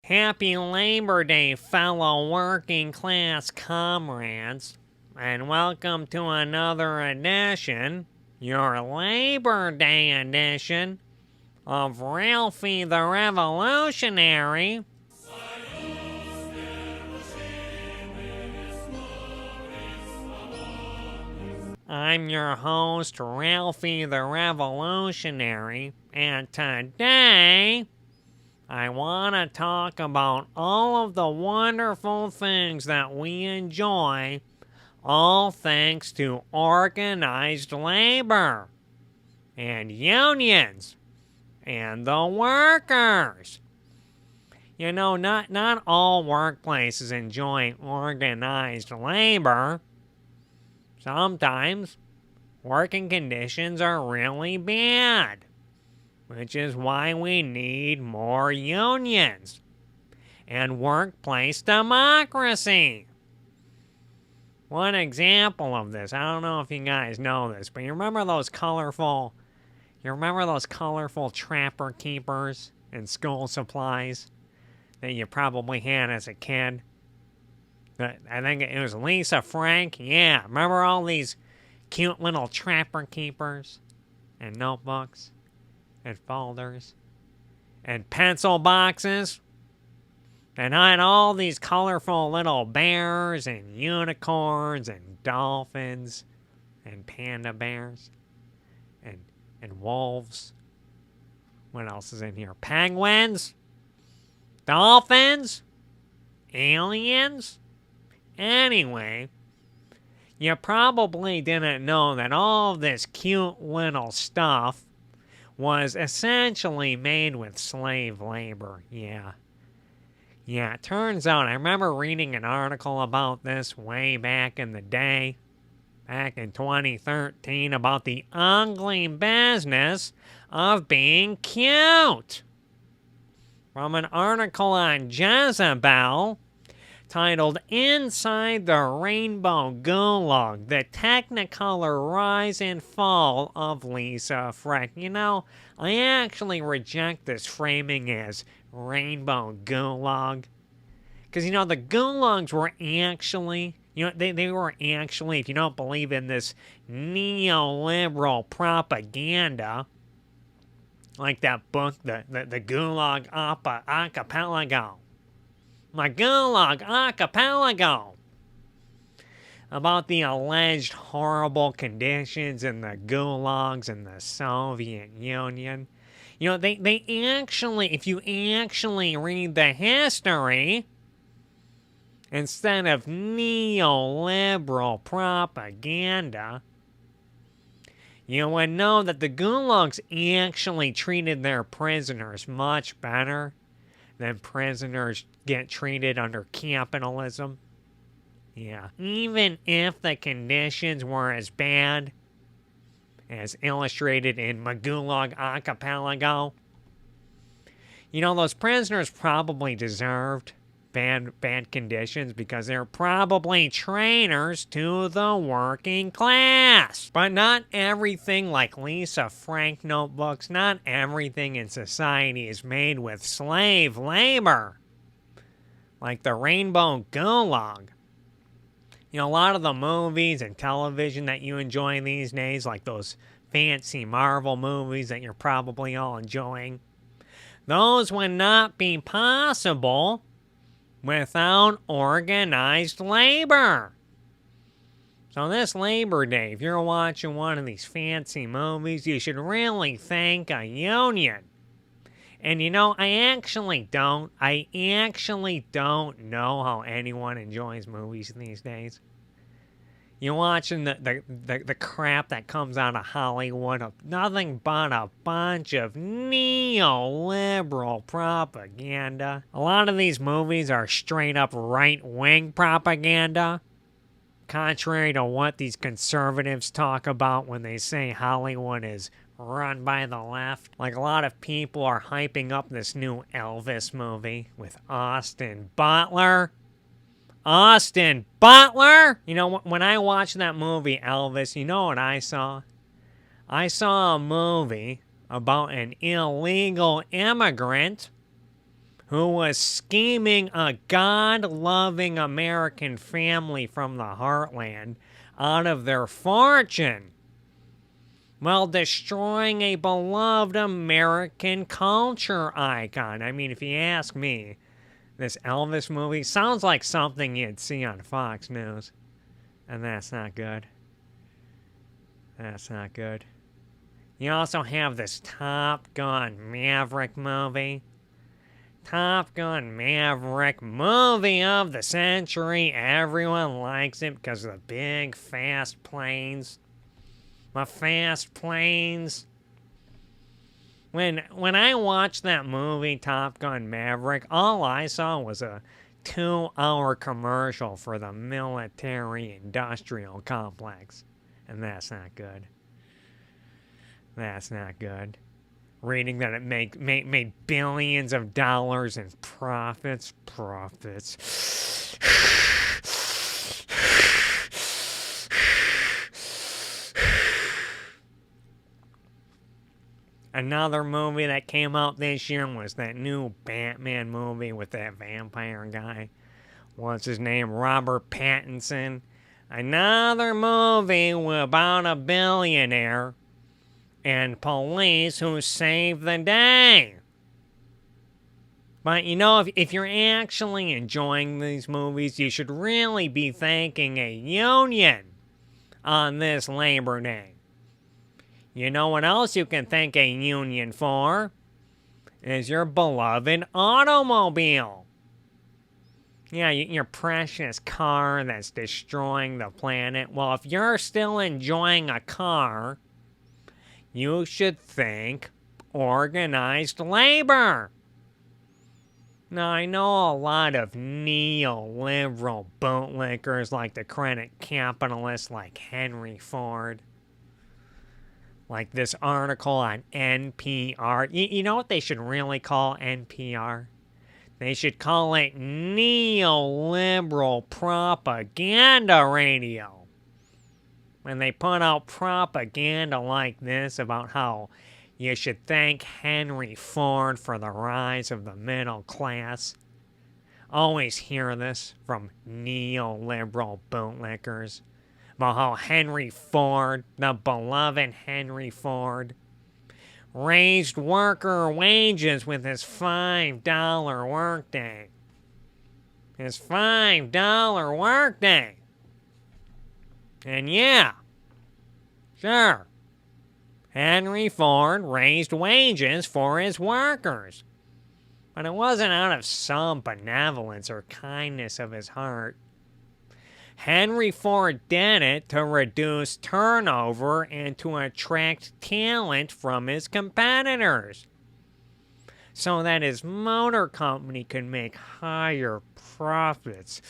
Happy Labor Day, fellow working class comrades, and welcome to another edition, your Labor Day edition, of Ralphie the Revolutionary. I'm your host, Ralphie the Revolutionary, and today I want to talk about all of the wonderful things that we enjoy, all thanks to organized labor, and unions, and the workers. You know, not all workplaces enjoy organized labor. Sometimes working conditions are really bad, which is why we need more unions and workplace democracy. One example of this, I don't know if you guys know this, but you remember those colorful trapper keepers and school supplies that you probably had as a kid? I think it was Lisa Frank. Yeah, remember all these cute little trapper keepers and notebooks and folders and pencil boxes? And had all these colorful little bears and unicorns and dolphins and panda bears and wolves. What else is in here? Penguins? Dolphins? Aliens? Anyway, you probably didn't know that all of this cute little stuff was essentially made with slave labor. Yeah, it turns out, I remember reading an article about this way back in the day, back in 2013, about the ugly business of being cute. From an article on Jezebel, titled Inside the Rainbow Gulag, the Technicolor Rise and Fall of Lisa Frank. You know, I actually reject this framing as Rainbow Gulag. Because, you know, the gulags were actually, they were actually, if you don't believe in this neoliberal propaganda, like that book, the Gulag Archipelago. My Gulag Archipelago, about the alleged horrible conditions in the gulags in the Soviet Union. You know, they actually, if you actually read the history, instead of neoliberal propaganda, you would know that the gulags actually treated their prisoners much better than prisoners get treated under capitalism. Yeah. Even if the conditions were as bad as illustrated in Gulag Archipelago, you know, those prisoners probably deserved bad conditions because they're probably traitors to the working class. But not everything like Lisa Frank notebooks, not everything in society is made with slave labor. Like the Rainbow Gulag. You know, a lot of the movies and television that you enjoy these days, like those fancy Marvel movies that you're probably all enjoying, those would not be possible without organized labor. So this Labor Day, if you're watching one of these fancy movies, you should really thank a union. And you know, I actually don't know how anyone enjoys movies these days. You're watching the crap that comes out of Hollywood, of nothing but a bunch of neoliberal propaganda. A lot of these movies are straight up right-wing propaganda, contrary to what these conservatives talk about when they say Hollywood is run by the left. Like, a lot of people are hyping up this new Elvis movie with Austin Butler. Austin Butler! You know, when I watched that movie, Elvis, you know what I saw? I saw a movie about an illegal immigrant who was scheming a God-loving American family from the heartland out of their fortune while destroying a beloved American culture icon. I mean, if you ask me, this Elvis movie sounds like something you'd see on Fox News. And that's not good. That's not good. You also have this Top Gun Maverick movie. Top Gun Maverick, movie of the century. Everyone likes it because of the big, fast planes. The fast planes. When I watched that movie, Top Gun Maverick, all I saw was a 2-hour commercial for the military-industrial complex. And that's not good. That's not good. Reading that it made billions of dollars in profits. Another movie that came out this year was that new Batman movie with that vampire guy. What's his name? Robert Pattinson. Another movie about a billionaire and police who save the day. But you know, if you're actually enjoying these movies, you should really be thanking a union on this Labor Day. You know what else you can thank a union for? Is your beloved automobile. Yeah, your precious car that's destroying the planet. Well, if you're still enjoying a car, you should thank organized labor. Now, I know a lot of neoliberal bootlickers like to credit capitalists like Henry Ford. Like this article on NPR. You know what they should really call NPR? They should call it neoliberal propaganda radio. When they put out propaganda like this about how you should thank Henry Ford for the rise of the middle class. Always hear this from neoliberal bootlickers about how Henry Ford, the beloved Henry Ford, raised worker wages with his $5 workday. His $5 workday. And yeah, sure, Henry Ford raised wages for his workers. But it wasn't out of some benevolence or kindness of his heart. Henry Ford did it to reduce turnover and to attract talent from his competitors, so that his motor company could make higher profits.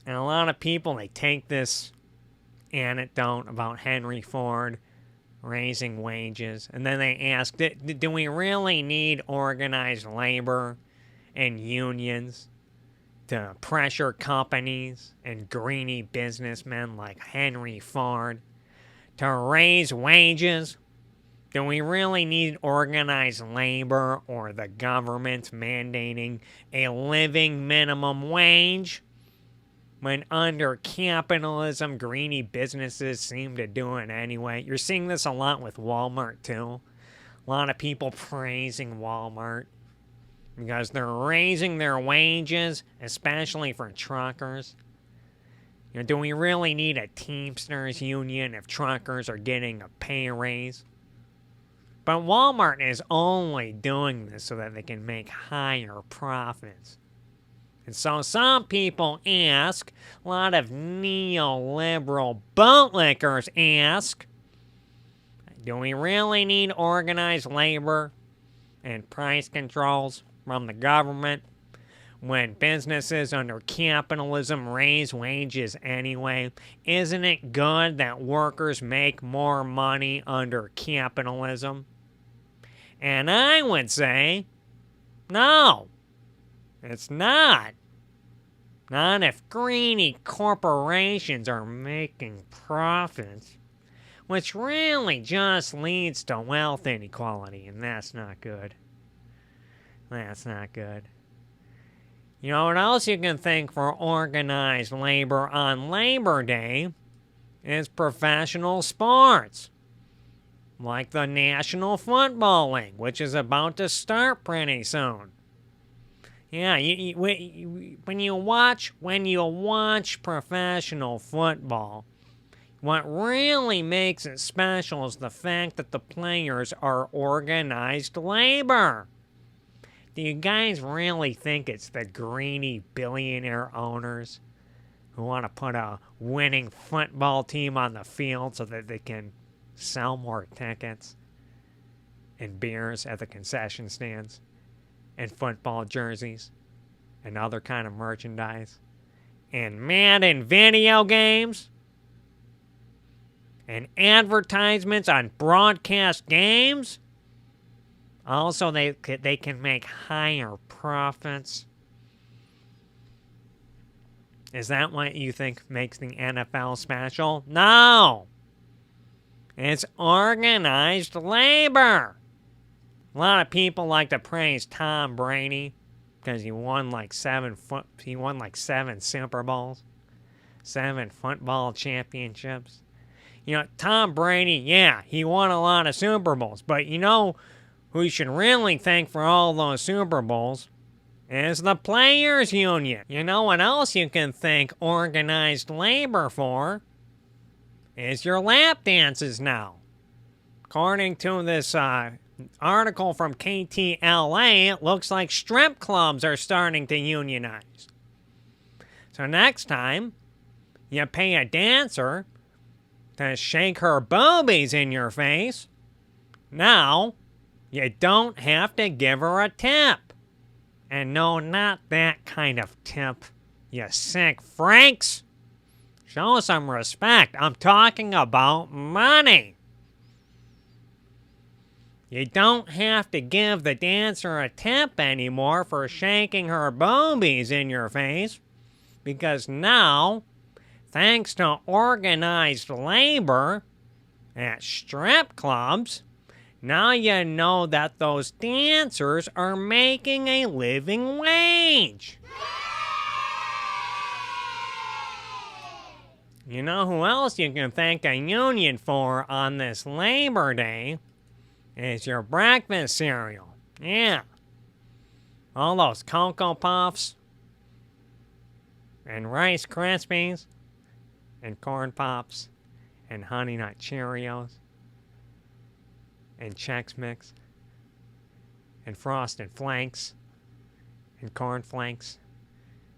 And a lot of people, they take this anecdote about Henry Ford raising wages, and then they ask, do we really need organized labor and unions to pressure companies and greedy businessmen like Henry Ford to raise wages? Do we really need organized labor or the government mandating a living minimum wage? When under capitalism, greedy businesses seem to do it anyway. You're seeing this a lot with Walmart, too. A lot of people praising Walmart because they're raising their wages, especially for truckers. You know, do we really need a Teamsters union if truckers are getting a pay raise? But Walmart is only doing this so that they can make higher profits. And so some people ask, a lot of neoliberal bootlickers ask, do we really need organized labor and price controls from the government when businesses under capitalism raise wages anyway? Isn't it good that workers make more money under capitalism? And I would say, no, it's not. Not if greedy corporations are making profits. Which really just leads to wealth inequality, and that's not good. That's not good. You know what else you can thank for organized labor on Labor Day is professional sports. Like the National Football League, which is about to start pretty soon. Yeah, when you watch professional football, what really makes it special is the fact that the players are organized labor. Do you guys really think it's the greedy billionaire owners who want to put a winning football team on the field so that they can sell more tickets and beers at the concession stands and football jerseys and other kind of merchandise and Madden video games and advertisements on broadcast games? Also, they can make higher profits. Is that what you think makes the NFL special? No! It's organized labor. A lot of people like to praise Tom Brady because he won like seven Super Bowls, 7 football championships. You know, Tom Brady, yeah, he won a lot of Super Bowls, but you know who you should really thank for all those Super Bowls is the Players Union. You know what else you can thank organized labor for? Is your lap dances now. According to this article from KTLA, it looks like strip clubs are starting to unionize. So next time you pay a dancer to shake her boobies in your face, now you don't have to give her a tip. And no, not that kind of tip, you sick freaks. Show some respect. I'm talking about money. You don't have to give the dancer a tip anymore for shaking her boobies in your face, because now, thanks to organized labor at strip clubs, now you know that those dancers are making a living wage. You know who else you can thank a union for on this Labor Day? Is your breakfast cereal. Yeah. All those Cocoa Puffs and Rice Krispies and Corn Pops and Honey Nut Cheerios and Chex Mix and Frosted Flakes and Corn Flakes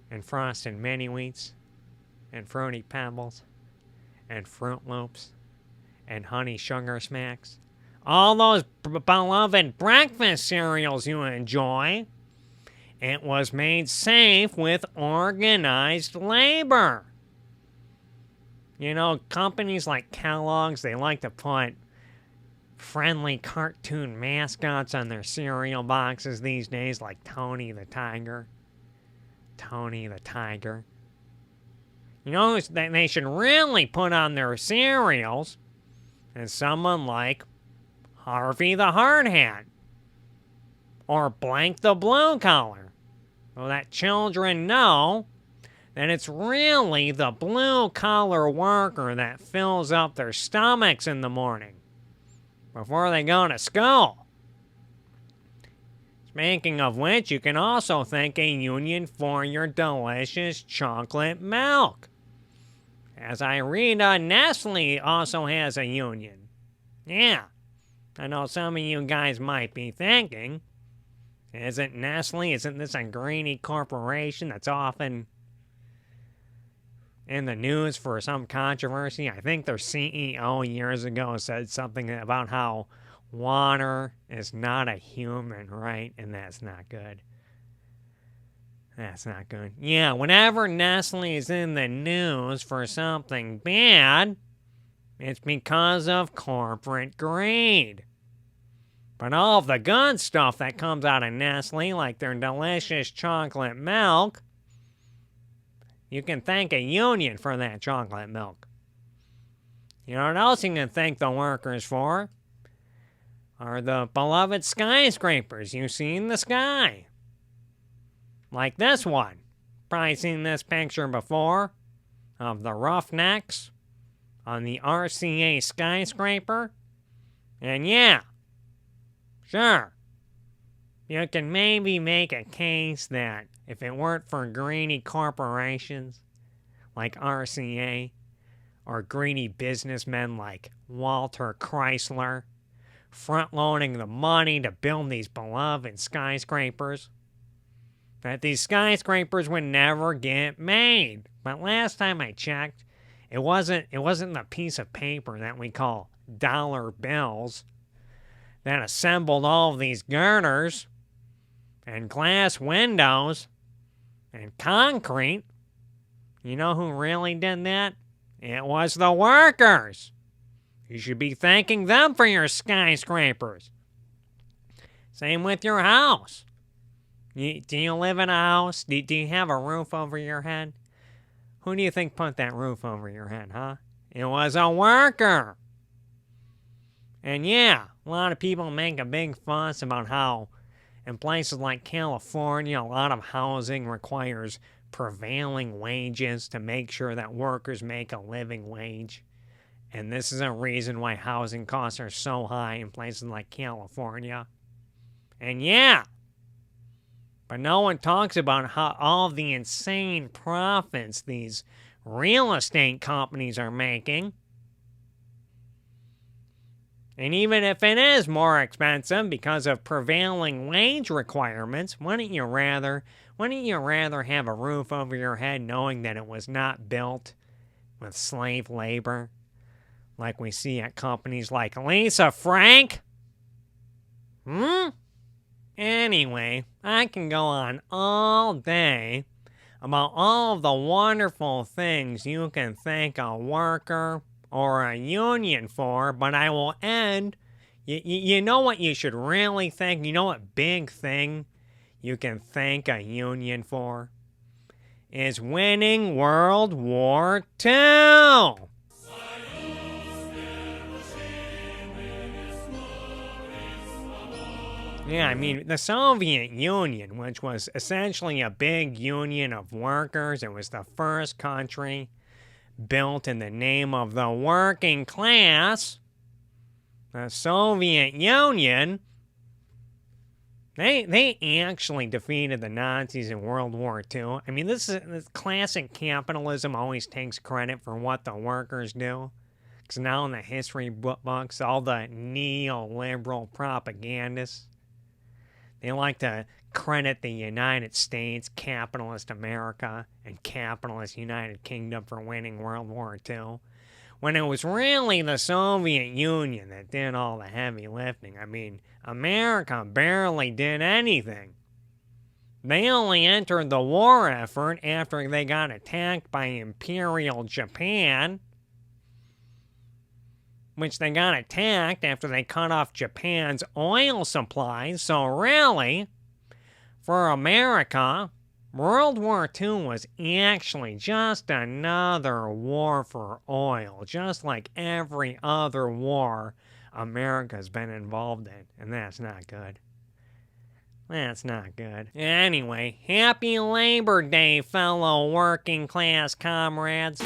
and Frosted Mini Wheats and Fruity Pebbles and Fruit Loops and Honey Sugar Smacks. All those beloved breakfast cereals you enjoy. It was made safe with organized labor. You know, companies like Kellogg's, they like to put friendly cartoon mascots on their cereal boxes these days, like Tony the Tiger. Tony the Tiger. You know that they should really put on their cereals is someone like Harvey the Hard Hat or Blank the Blue Collar, so that children know that it's really the blue-collar worker that fills up their stomachs in the morning before they go to school. Speaking of which, you can also thank a union for your delicious chocolate milk. As I read, Nestle also has a union. Yeah, I know some of you guys might be thinking, isn't Nestle, isn't this a greedy corporation that's often in the news for some controversy? I think their CEO years ago said something about how water is not a human right, and that's not good. That's not good. Yeah, whenever Nestle is in the news for something bad, it's because of corporate greed. But all of the good stuff that comes out of Nestle, like their delicious chocolate milk, You can thank a union for that chocolate milk. You know what else you can thank the workers for? Are the beloved skyscrapers you see in the sky. Like this one. Probably seen this picture before of the roughnecks on the RCA skyscraper. And yeah, sure, you can maybe make a case that if it weren't for greedy corporations like RCA or greedy businessmen like Walter Chrysler front-loading the money to build these beloved skyscrapers, that these skyscrapers would never get made. But last time I checked, it wasn't the piece of paper that we call dollar bills that assembled all of these girders and glass windows and concrete. You know who really did that? It was the workers. You should be thanking them for your skyscrapers. Same with your house. Do you live in a house? Do you have a roof over your head? Who do you think put that roof over your head, huh? It was a worker. And yeah, a lot of people make a big fuss about how in places like California, a lot of housing requires prevailing wages to make sure that workers make a living wage. And this is a reason why housing costs are so high in places like California. And yeah, but no one talks about how all the insane profits these real estate companies are making. And even if it is more expensive because of prevailing wage requirements, wouldn't you rather have a roof over your head knowing that it was not built with slave labor, like we see at companies like Lisa Frank? Anyway, I can go on all day about all of the wonderful things you can thank a worker or a union for, but I will end. You know what you should really thank? You know what big thing you can thank a union for? Is winning World War II. Yeah, I mean, the Soviet Union, which was essentially a big union of workers, it was the first country built in the name of the working class. The Soviet Union, they actually defeated the Nazis in World War II. I mean, this classic capitalism always takes credit for what the workers do. Because now in the history books, all the neoliberal propagandists, they like to credit the United States, capitalist America, and capitalist United Kingdom for winning World War II, when it was really the Soviet Union that did all the heavy lifting. I mean, America barely did anything. They only entered the war effort after they got attacked by Imperial Japan, which they got attacked after they cut off Japan's oil supplies. So really, for America, World War II was actually just another war for oil, just like every other war America's been involved in, and that's not good. That's not good. Anyway, happy Labor Day, fellow working class comrades.